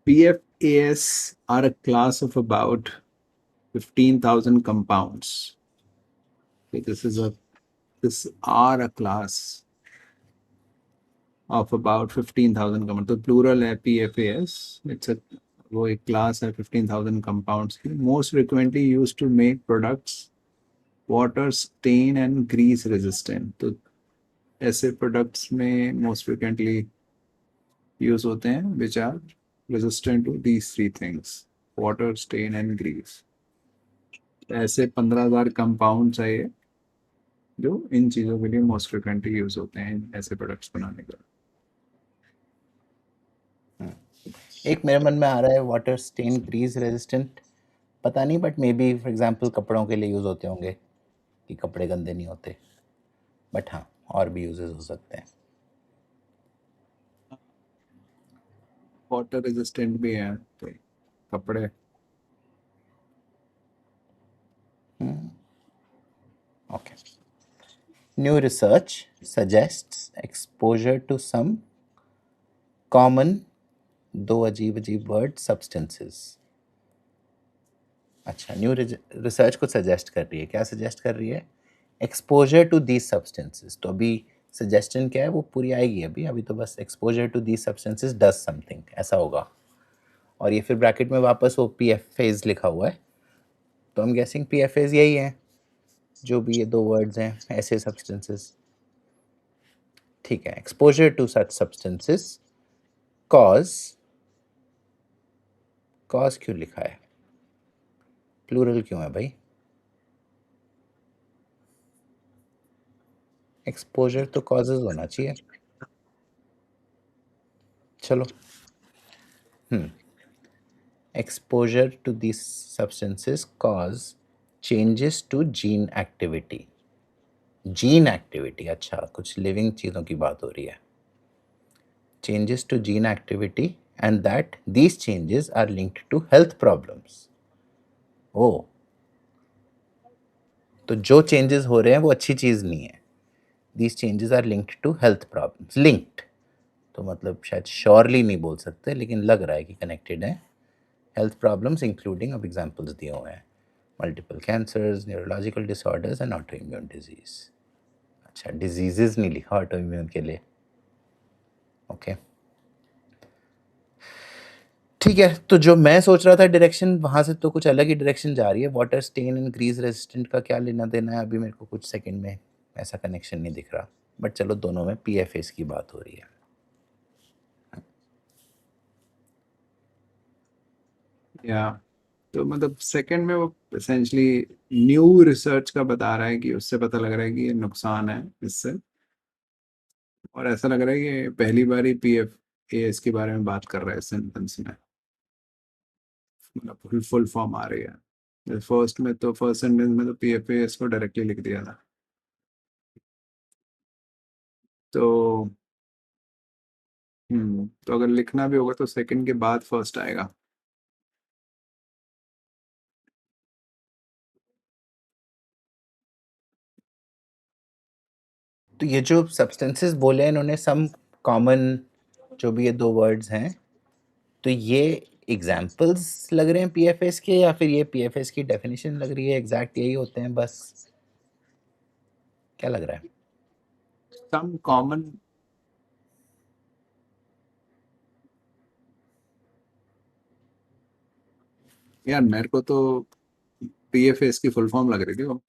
PFAS are a class of about 15,000 compounds. Okay, this are a class of about 15,000 compounds. तो plural है PFAS. वो एक class है 15,000 compounds की. Most frequently used to make products water stain and grease resistant. तो ऐसे products में most frequently use होते हैं which are resistant to these three things: water, stain and grease. ऐसे 15,000 कंपाउंड्स है ये जो इन चीज़ों के लिए मोस्ट फ्रिक्वेंटली यूज होते हैं ऐसे प्रोडक्ट्स बनाने का. एक मेरे मन में आ रहा है वाटर स्टेन ग्रीस रेजिस्टेंट, पता नहीं, but may be for example कपड़ों के लिए यूज़ होते होंगे कि कपड़े गंदे नहीं होते, बट हाँ और भी यूजेस हो सकते हैं. वाटर रेजिस्टेंट भी है तो कपड़े. Okay. New research suggests exposure to some common, दो अजीब अजीब वर्ड, substances. अच्छा, न्यू रिसर्च को सजेस्ट कर रही है. क्या सजेस्ट कर रही है? Exposure to these substances. तो अभी सजेशन क्या है वो पूरी आएगी अभी तो बस exposure to these substances does something ऐसा होगा. और ये फिर ब्रैकेट में वापस वो PFAs लिखा हुआ है, तो हम गेसिंग PFAs यही है जो भी ये दो वर्ड्स हैं, ऐसे सब्सटेंसेस. ठीक है, exposure to such substances cause क्यों लिखा है? प्लूरल क्यों है भाई? एक्सपोजर तो कॉजेज होना चाहिए. चलो. Exposure to these substances cause changes to gene activity. Gene activity, अच्छा, कुछ लिविंग चीज़ों की बात हो रही है. Changes to gene activity and that these changes are linked to health problems. Oh, तो जो changes हो रहे हैं वो अच्छी चीज़ नहीं है. These changes are linked to health problems. Linked तो मतलब शायद श्योरली नहीं बोल सकते, लेकिन लग रहा है कि कनेक्टेड है. हेल्थ प्रॉब्लम्स इंक्लूडिंग, अब एग्जांपल्स दिए हुए हैं, multiple cancers, neurological disorders and auto immune disease. अच्छा, डिजीजेस नहीं लिखा ऑटो इम्यून के लिए. ओके ठीक है, तो जो मैं सोच रहा था डायरेक्शन, वहाँ से तो कुछ अलग ही डायरेक्शन जा रही है. Water stain and grease resistant का क्या लेना देना है अभी मेरे को कुछ सेकंड में ऐसा कनेक्शन नहीं दिख रहा, बट चलो दोनों में PFAs की बात हो रही है. या तो मतलब सेकंड में वो एसेंशली न्यू रिसर्च का बता रहा है कि उससे पता लग रहा है कि ये नुकसान है इससे. और ऐसा लग रहा है कि पहली बार ही PFAS के बारे में बात कर रहा है सेंटेंस में. मतलब फुल फॉर्म आ रही है. फर्स्ट सेंटेंस में तो PFAS को डायरेक्टली लिख दिया था. तो तो अगर लिखना भी होगा तो सेकंड के बाद फर्स्ट आएगा. तो ये जो सब्सटेंसेस बोले हैं इन्होंने, सम कॉमन, जो भी ये दो वर्ड्स हैं, तो ये एग्जाम्पल्स लग रहे हैं PFAs के, या फिर ये PFAs की डेफिनेशन लग रही है? एग्जैक्ट यही होते हैं बस? क्या लग रहा है? Some common. यार मेरे को तो PFAS की फुल फॉर्म लग रही थी वो.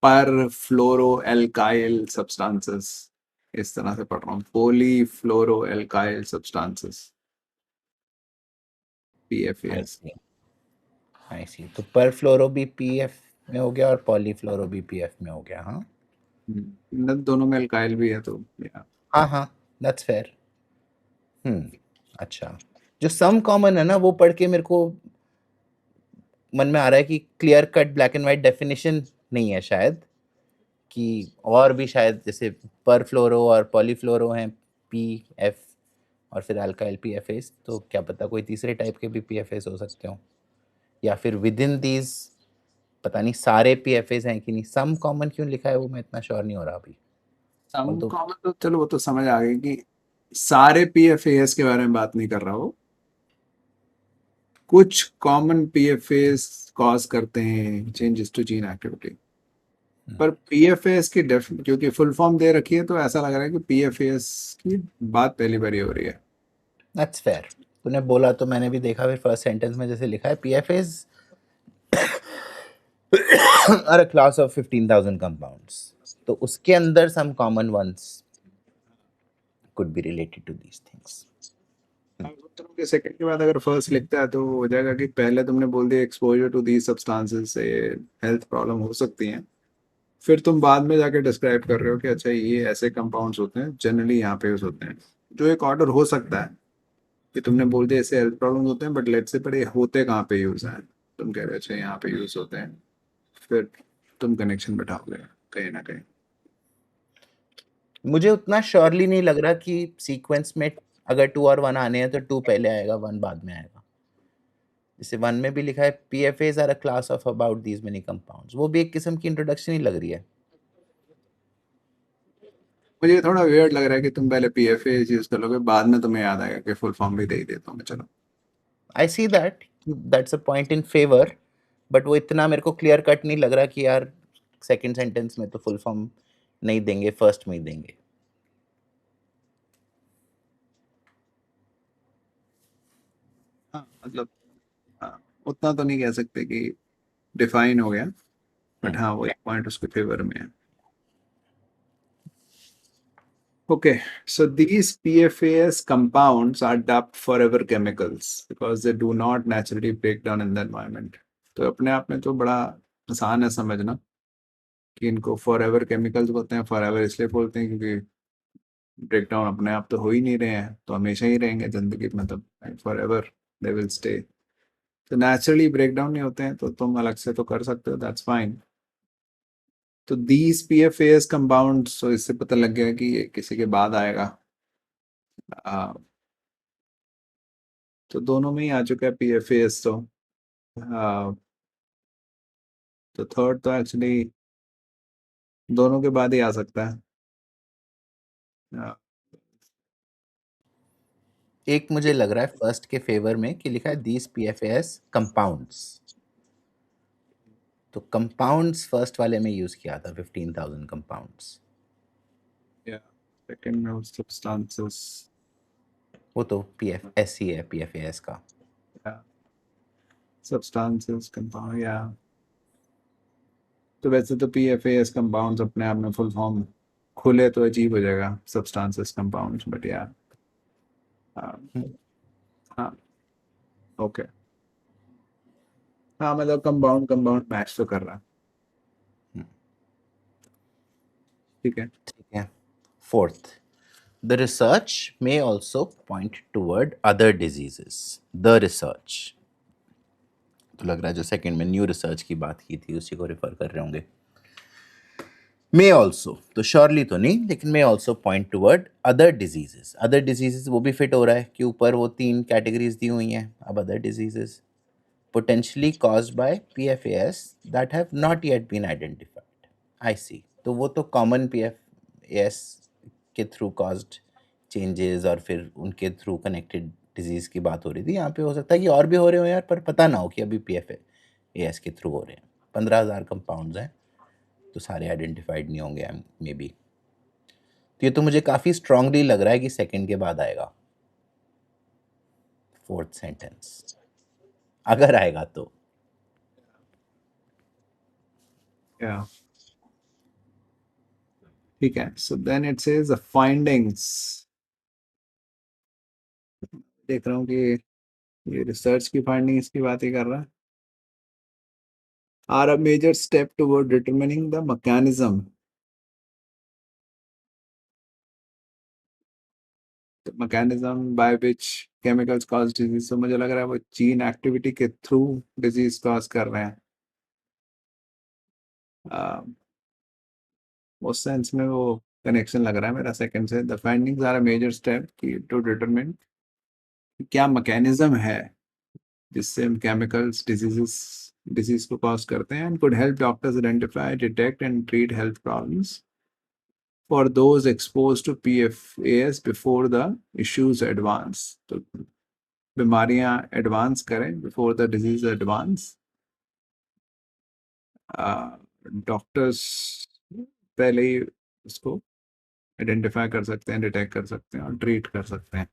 पर फ्लोरो एल्काइल सब्सटेंसेस. इस तरह से पढ़ रहा हूँ, पोली फ्लोरो एल्काइल सब्सटेंसेस, आई PFAS. सी, आई सी. तो पर फ्लोरो भी PF में हो गया और पॉली फ्लोरो भी PF में हो गया. हाँ दोनों में एल्काइल भी है तो या. हाँ हाँ, दैट्स फेयर. अच्छा, जो सम कॉमन है ना, वो पढ़ के मेरे को मन में आ रहा है कि clear cut black and white definition नहीं है शायद, कि और भी शायद जैसे पर फ्लोरो और पॉलीफ्लोरो हैं PF, और फिर अल्काइल PFAs, तो क्या पता कोई तीसरे टाइप के भी PFAs हो सकते हो, या फिर विद इन दीज पता नहीं सारे PFAs हैं कि नहीं. सम कॉमन क्यों लिखा है वो मैं इतना श्योर नहीं हो रहा अभी. सम तो कॉमन तो चलो वो तो समझ आ गई कि सारे PFAS के बारे में बात नहीं कर रहा हो. कुछ कॉमन पीएफएस कॉज करते हैं चेंजेस टू जीन एक्टिविटी, पर पीएफएस की क्योंकि फुल फॉर्म दे रखी है तो ऐसा लग रहा है कि पीएफएस की बात पहली बार हो रही है। That's fair. तूने बोला तो मैंने भी देखा, फिर फर्स्ट सेंटेंस में जैसे लिखा है PFS are a class of 15,000 compounds, तो उसके अंदर some common ones could be related to these things. के सेकंड के बाद अगर फर्स्ट लिखता है तो हो जाएगा कि पहले तुमने बोल दिया एक्सपोजर टू दीज सब्सटेंसेस से हेल्थ प्रॉब्लम हो सकती है, फिर तुम बाद में जाके डिस्क्राइब कर रहे हो कि अच्छा ये ऐसे कंपाउंड्स होते हैं जनरली यहाँ पे यूज होते हैं, जो एक ऑर्डर हो सकता है कि तुमने बोल दिया ऐसे हेल्थ प्रॉब्लम होते हैं, बट लेट्स से पर ये होते कहाँ पे यूज है, तुम कह रहे हो अच्छा यहाँ पे यूज होते हैं, फिर तुम कनेक्शन बैठाओगे कहीं ना कहीं। मुझे उतना श्योरली नहीं लग रहा कि सीक्वेंस में अगर 2 और 1 आने हैं तो 2 पहले आएगा 1 बाद में आएगा। जैसे 1 में भी लिखा है PFS are a class of about these many compounds, वो भी एक किस्म की इंट्रोडक्शन ही लग रही है। मुझे थोड़ा वियर्ड लग रहा है कि तुम पहले पीएफए यूज कर लोगे, बाद में तुम्हें याद आएगा कि फुल फॉर्म भी दे ही देता हूँ मैं, चलो। I see that's a point in favour, but वो इतना मेरे को क्लियर कट नहीं लग रहा कि यार सेकंड सेंटेंस में तो फुल फॉर्म नहीं देंगे, फर्स्ट में ही देंगे। हाँ मतलब, हाँ, उतना तो नहीं कह सकते कि डिफाइन हो गया, बट हाँ वो एक पॉइंट उसके फेवर में है। Okay, so these PFAS compounds are dubbed forever chemicals because they do not naturally break down in the environment. तो अपने आप में तो बड़ा आसान है समझना कि इनको फॉरएवर केमिकल्स बोलते हैं। फॉरएवर इसलिए बोलते हैं क्योंकि ब्रेक डाउन अपने आप तो हो ही नहीं रहे हैं, तो हमेशा ही रहेंगे जिंदगी में, मतलब फॉरएवर दे विल स्टे। तो नेचुरली ब्रेक डाउन नहीं होते हैं तो तुम अलग से तो कर सकते हो, दैट्स फाइन। तो दीज पीएफएस कंपाउंड्स, तो इससे पता लग गया कि ये किसी के बाद आएगा। तो दोनों में ही आ चुका है पीएफएस तो। हाँ, तो थर्ड तो एक्चुअली दोनों के बाद ही आ सकता है। हाँ, एक मुझे लग रहा है फर्स्ट के फेवर में कि लिखा है दीज पीएफएस कंपाउंड्स, तो कंपाउंड्स फर्स्ट वाले में यूज किया था 15,000 कंपाउंड्स। या सेकंड में सब्सटेंसेस, वो तो पीएफएस ही है पीएफएस का। या सब्सटेंसेस कंपाउंड, या तो वैसे तो पीएफएस कंपाउंड्स अपने आप में फुल फॉर्म खुले तो अजीब हो जाएगा सब्सटेंसेस कंपाउंड्स, बट या हाँ, ओके, हाँ मतलब कंपाउंड कंपाउंड मैच तो कर रहा है, ठीक है। ठीक है। Fourth, the research may also point toward other diseases. The research तो लग रहा है जो सेकंड में न्यू रिसर्च की बात की थी उसी को रेफर कर रहे होंगे। मे ऑल्सो तो श्योरली तो नहीं, लेकिन may also point toward other diseases. Other diseases वो भी फिट हो रहा है कि ऊपर वो 3 कैटेगरीज दी हुई हैं। अब other diseases potentially caused by PFAS that have not yet been identified. I see. तो वो तो कॉमन PFAS के थ्रू caused changes और फिर उनके थ्रू कनेक्टेड डिजीज की बात हो रही थी। यहाँ पे हो सकता है कि और भी हो रहे हो यार, पर पता ना हो कि अभी PFAS के थ्रू हो रहे हैं। 15,000 कंपाउंड्स हैं तो सारे आइडेंटिफाइड नहीं होंगे मे बी। तो ये तो मुझे काफ़ी स्ट्रांगली लग रहा है कि सेकंड के बाद आएगा फोर्थ सेंटेंस, अगर आएगा तो। या ठीक है, so then it says the findings. देख रहा हूँ कि ये रिसर्च की फाइंडिंग्स की बात ही कर रहा है। Are a major step toward determining the mechanism, mechanism by which chemicals cause disease. तो मुझे लग रहा है वो जीन एक्टिविटी के थ्रू डिजीज कॉज कर रहे हैं। उस सेंस में वो कनेक्शन लग रहा है मेरा सेकंड से। The findings are a major step to determine क्या मैकेनिज्म है जिससे केमिकल्स डिजीज को कॉज करते हैं, and could help doctors identify, detect and treat health problems for those exposed to PFAS before the issues advance. तो बीमारियां advance करें before the disease advance, doctors पहले ही उसको आइडेंटिफाई कर सकते हैं, डिटेक्ट कर सकते हैं और ट्रीट कर सकते हैं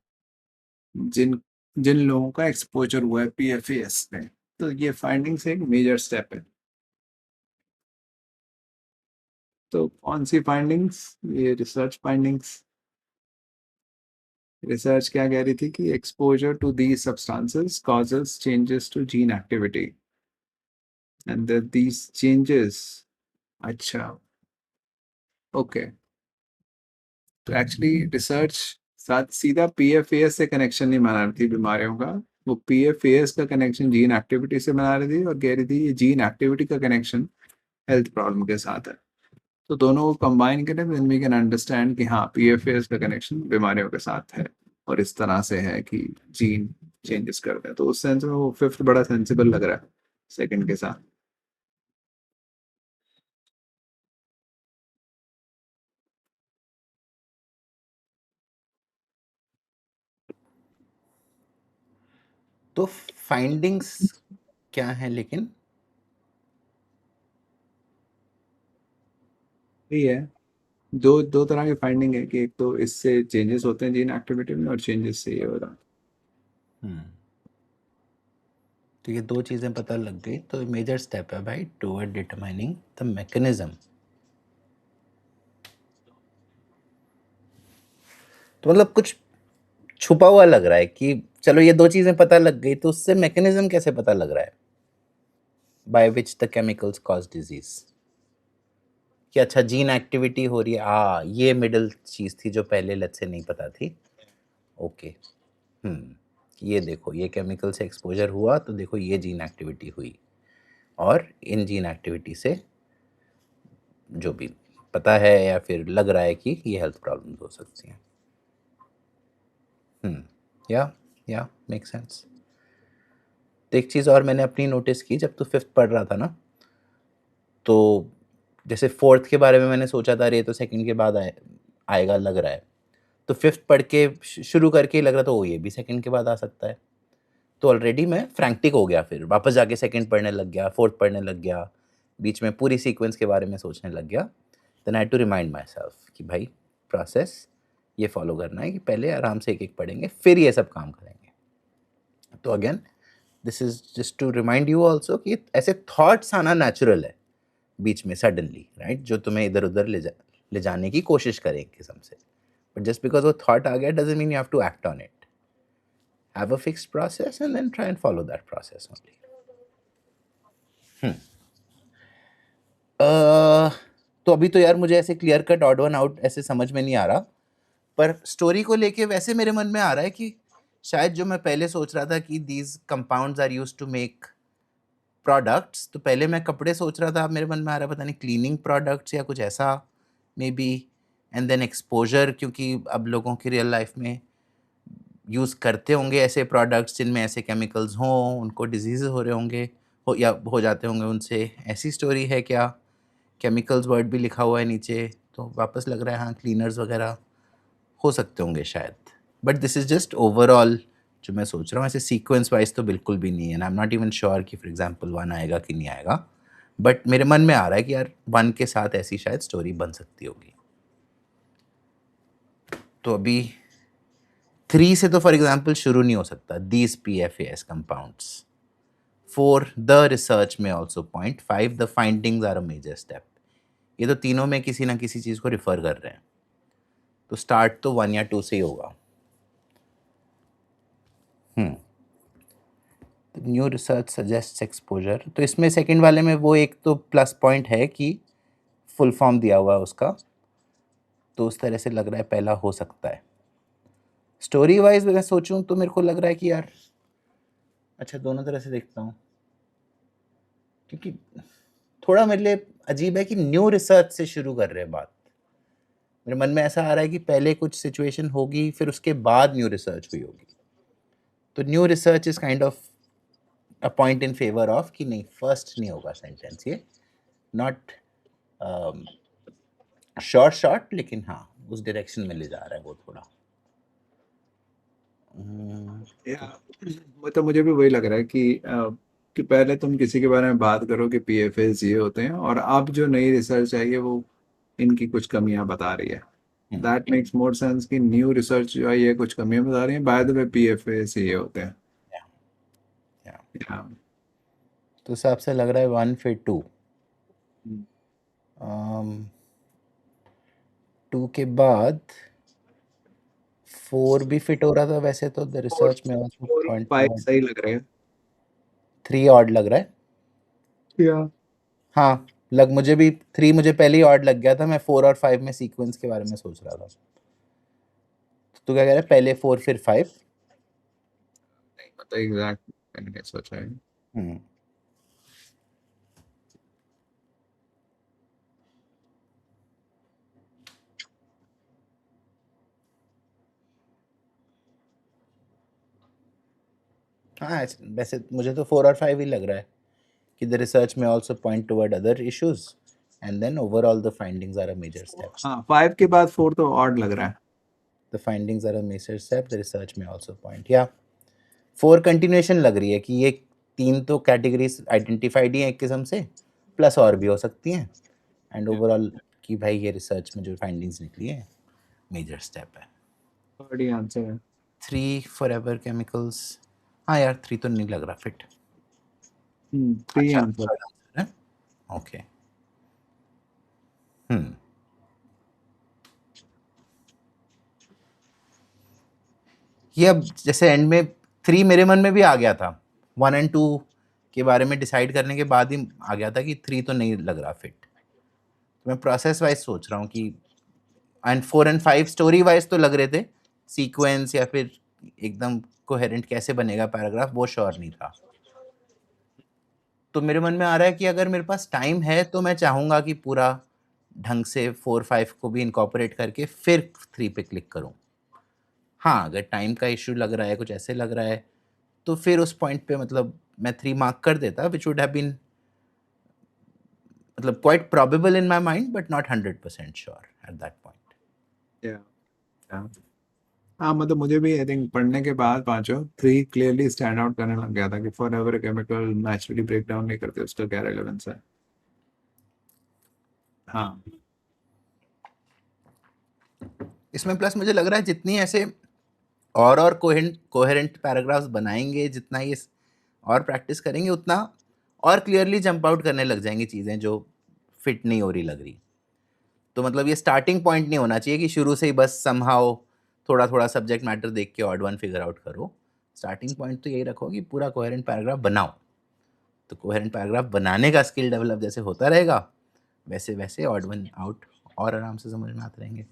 जिन जिन लोगों का एक्सपोजर हुआ है पीएफएस में। तो ये फाइंडिंग्स एक मेजर स्टेप है। तो कौन सी फाइंडिंग्स? ये रिसर्च फाइंडिंग्स। रिसर्च क्या कह रही थी कि exposure to these substances causes changes to gene activity and that these changes. अच्छा, ओके। तो एक्चुअली रिसर्च साथ सीधा पीएफएस से कनेक्शन नहीं बना रही थी बीमारियों का, वो पीएफएस का कनेक्शन जीन एक्टिविटी से बना रही थी और कह रही थी ये जीन एक्टिविटी का कनेक्शन हेल्थ प्रॉब्लम के साथ है। तो दोनों को कंबाइन करें तो वी कैन अंडरस्टैंड कि हाँ पीएफएस का कनेक्शन बीमारियों के साथ है और इस तरह से है कि जीन चेंजेस करते हैं। तो उस सेंस में वो फिफ्थ बड़ा सेंसिबल लग रहा है सेकंड के साथ। तो फाइंडिंग्स क्या है लेकिन? यही है, दो दो तरह की फाइंडिंग है कि एक तो इससे चेंजेस होते हैं जीन एक्टिविटी में और चेंजेस से ये हो रहा है। तो ये दो चीज़ें पता लग गई, तो मेजर स्टेप है भाई टुवर्ड डिटरमाइनिंग द मैकेनिज्म। तो मतलब कुछ छुपा हुआ लग रहा है कि चलो ये दो चीज़ें पता लग गई, तो उससे मैकेनिज्म कैसे पता लग रहा है by which the chemicals cause disease? कि अच्छा जीन एक्टिविटी हो रही है, ये मिडिल चीज़ थी जो पहले लेट से नहीं पता थी। ओके, ये देखो ये केमिकल से एक्सपोजर हुआ तो देखो ये जीन एक्टिविटी हुई, और इन जीन एक्टिविटी से जो भी पता है या फिर लग रहा है कि ये हेल्थ प्रॉब्लम्स हो सकती हैं। या मेक सेंस। तो एक चीज़ और मैंने अपनी नोटिस की जब तू फिफ्थ पढ़ रहा था ना, तो जैसे फोर्थ के बारे में मैंने सोचा था अरे तो सेकंड के बाद आएगा लग रहा है, तो फिफ्थ पढ़ के शुरू करके लग रहा था ओ ये भी सेकंड के बाद आ सकता है। तो ऑलरेडी मैं फ्रैंटिक हो गया, फिर वापस जाके सेकंड पढ़ने लग गया, फोर्थ पढ़ने लग गया, बीच में पूरी सीक्वेंस के बारे में सोचने लग गया। Then I had to remind myself कि भाई प्रोसेस ये फॉलो करना है कि पहले आराम से एक एक पढ़ेंगे फिर ये सब काम करेंगे। तो again this is just to remind you also कि ऐसे थॉट्स आना नेचुरल है बीच में सडनली, राइट, जो तुम्हें इधर उधर ले जाने की कोशिश करें एक किस्म से, बट जस्ट बिकॉज वो थॉट आ गया doesn't mean you have to act on it. Have a fixed process and then try and follow that process only. तो अभी तो यार मुझे ऐसे clear cut odd one out ऐसे समझ में नहीं आ रहा, पर स्टोरी को लेके वैसे मेरे मन में आ रहा है कि शायद जो मैं पहले सोच रहा था कि these compounds are used to make products, तो पहले मैं कपड़े सोच रहा था, अब मेरे मन में आ रहा है पता नहीं क्लीनिंग प्रोडक्ट्स या कुछ ऐसा maybe. And then exposure, क्योंकि अब लोगों की रियल लाइफ में यूज़ करते होंगे ऐसे प्रोडक्ट्स जिनमें ऐसे केमिकल्स हों, उनको डिजीज़ हो रहे होंगे या हो जाते होंगे उनसे, ऐसी स्टोरी है क्या? केमिकल्स वर्ड भी लिखा हुआ है नीचे, तो वापस लग रहा है हाँ क्लीनर्स वगैरह हो सकते होंगे शायद। But this is just overall जो मैं सोच रहा हूँ, ऐसे सीक्वेंस वाइज तो बिल्कुल भी नहीं है, I am not even sure कि फॉर एग्जांपल वन आएगा कि नहीं आएगा, बट मेरे मन में आ रहा है कि यार वन के साथ ऐसी शायद स्टोरी बन सकती होगी। तो अभी 3 से तो फॉर एग्जांपल शुरू नहीं हो सकता, these PFAS compounds. 4 the research में also point. 5 the findings are a major step. ये तो तीनों में किसी ना किसी चीज़ को रिफर कर रहे हैं, तो स्टार्ट तो 1 या 2 से ही होगा। न्यू रिसर्च सजेस्ट एक्सपोजर, तो इसमें सेकंड वाले में वो एक तो प्लस पॉइंट है कि फुल फॉर्म दिया हुआ है उसका, तो उस तरह से लग रहा है पहला हो सकता है। स्टोरी वाइज मैं सोचूं तो मेरे को लग रहा है कि यार अच्छा दोनों तरह से देखता हूँ, क्योंकि थोड़ा मेरे लिए अजीब है कि न्यू रिसर्च से शुरू कर रहे हैं बात। मेरे मन में ऐसा आ रहा है कि पहले कुछ सिचुएशन होगी फिर उसके बाद न्यू रिसर्च हुई होगी, तो new research is kind of a point in favour of कि नहीं फर्स्ट नहीं होगा सेंटेंस ये, नॉट शॉर्ट लेकिन हाँ उस डायरेक्शन में ले जा रहा है वो थोड़ा। या मतलब मुझे भी वही लग रहा है कि पहले तुम किसी के बारे में बात करो कि पीएफएस ये होते हैं, और अब जो नई रिसर्च आई है वो इनकी कुछ कमियां बता रही है। हम्म, दैट मेक्स मोर सेंस कि न्यू रिसर्च जो आई है कुछ कमियां बता रही है, बाय द वे पीएफएस ये होते हैं। या, या। या तो हिसाब से लग रहा है 1 फिर 2, 2 के बाद 4 भी फिट हो रहा था वैसे तो द फोर रिसर्च में आल्सो फोर और पॉइंट फाइव टुवर्ड सही लग रहे हैं। 3 ऑड लग रहा है। या हाँ, लग मुझे भी 3 मुझे पहले ही ऑड लग गया था, मैं 4 और 5 में सीक्वेंस के बारे में सोच रहा था। तो तू क्या कह रहा है, पहले 4 फिर 5? नहीं पता एग्जैक्ट मैंने क्या सोचा है। हम्म। हाँ, वैसे मुझे तो 4 और 5 ही लग रहा है कि the research may also point toward other issues and then overall the findings are a major step. हाँ, 5 के बाद 4 तो ऑड लग रहा है। The findings are a major step, the research may also point. Yeah, 4 continuation लग रही है कि ये 3 तो कैटेगरीज आइडेंटिफाइड ही हैं एक किस्म से, प्लस और भी हो सकती हैं, एंड ओवरऑल कि भाई ये रिसर्च में जो फाइंडिंग्स निकली है मेजर स्टेप है। थर्ड ही आंसर है। 3 फॉरएवर केमिकल्स, हाँ यार 3 तो नहीं लग रहा फिट। 3 अच्छा, आंसर। थर्ड आंसर है, ओके। हम्म। ये अब जैसे एंड में 3 मेरे मन में भी आ गया था, 1 एंड 2 के बारे में डिसाइड करने के बाद ही आ गया था कि 3 तो नहीं लग रहा फिट। तो मैं प्रोसेस वाइज सोच रहा हूँ कि एंड 4 एंड 5 स्टोरी वाइज तो लग रहे थे, सीक्वेंस या फिर एकदम कोहेरेंट कैसे बनेगा पैराग्राफ वो श्योर नहीं था। तो मेरे मन में आ रहा है कि अगर मेरे पास टाइम है तो मैं चाहूँगा कि पूरा ढंग से 4 5 को भी इनकॉर्पोरेट करके फिर 3 पे क्लिक करूँ। हाँ, अगर टाइम का इश्यू लग रहा है, कुछ ऐसे लग रहा है, तो फिर उस पॉइंट पे मतलब मैं 3 मार्क कर देता, व्हिच वुड हैव बीन मतलब quite probable in my mind but not 100% sure at that point. या हाँ, मतलब मुझे भी आई थिंक पढ़ने के बाद पांचों 3 क्लियरली स्टैंड आउट करने लग गया था कि forever chemical naturally break down नहीं करते, उसका क्या रेलेवेंस है। हाँ। इसमें प्लस मुझे लग रहा है जितनी ऐसे और कोहेरेंट पैराग्राफ्स बनाएंगे, जितना ये और प्रैक्टिस करेंगे, उतना और क्लियरली जंप आउट करने लग जाएंगी चीज़ें जो फिट नहीं हो रही लग रही। तो मतलब ये स्टार्टिंग पॉइंट नहीं होना चाहिए कि शुरू से ही बस समहाउ थोड़ा थोड़ा सब्जेक्ट मैटर देख के ऑड वन फिगर आउट करो। स्टार्टिंग पॉइंट तो यही रखो कि पूरा कोहेरेंट पैराग्राफ बनाओ। तो कोहेरेंट पैराग्राफ बनाने का स्किल डेवलप जैसे होता रहेगा, वैसे वैसे ऑड वन आउट और आराम से समझ में आते रहेंगे।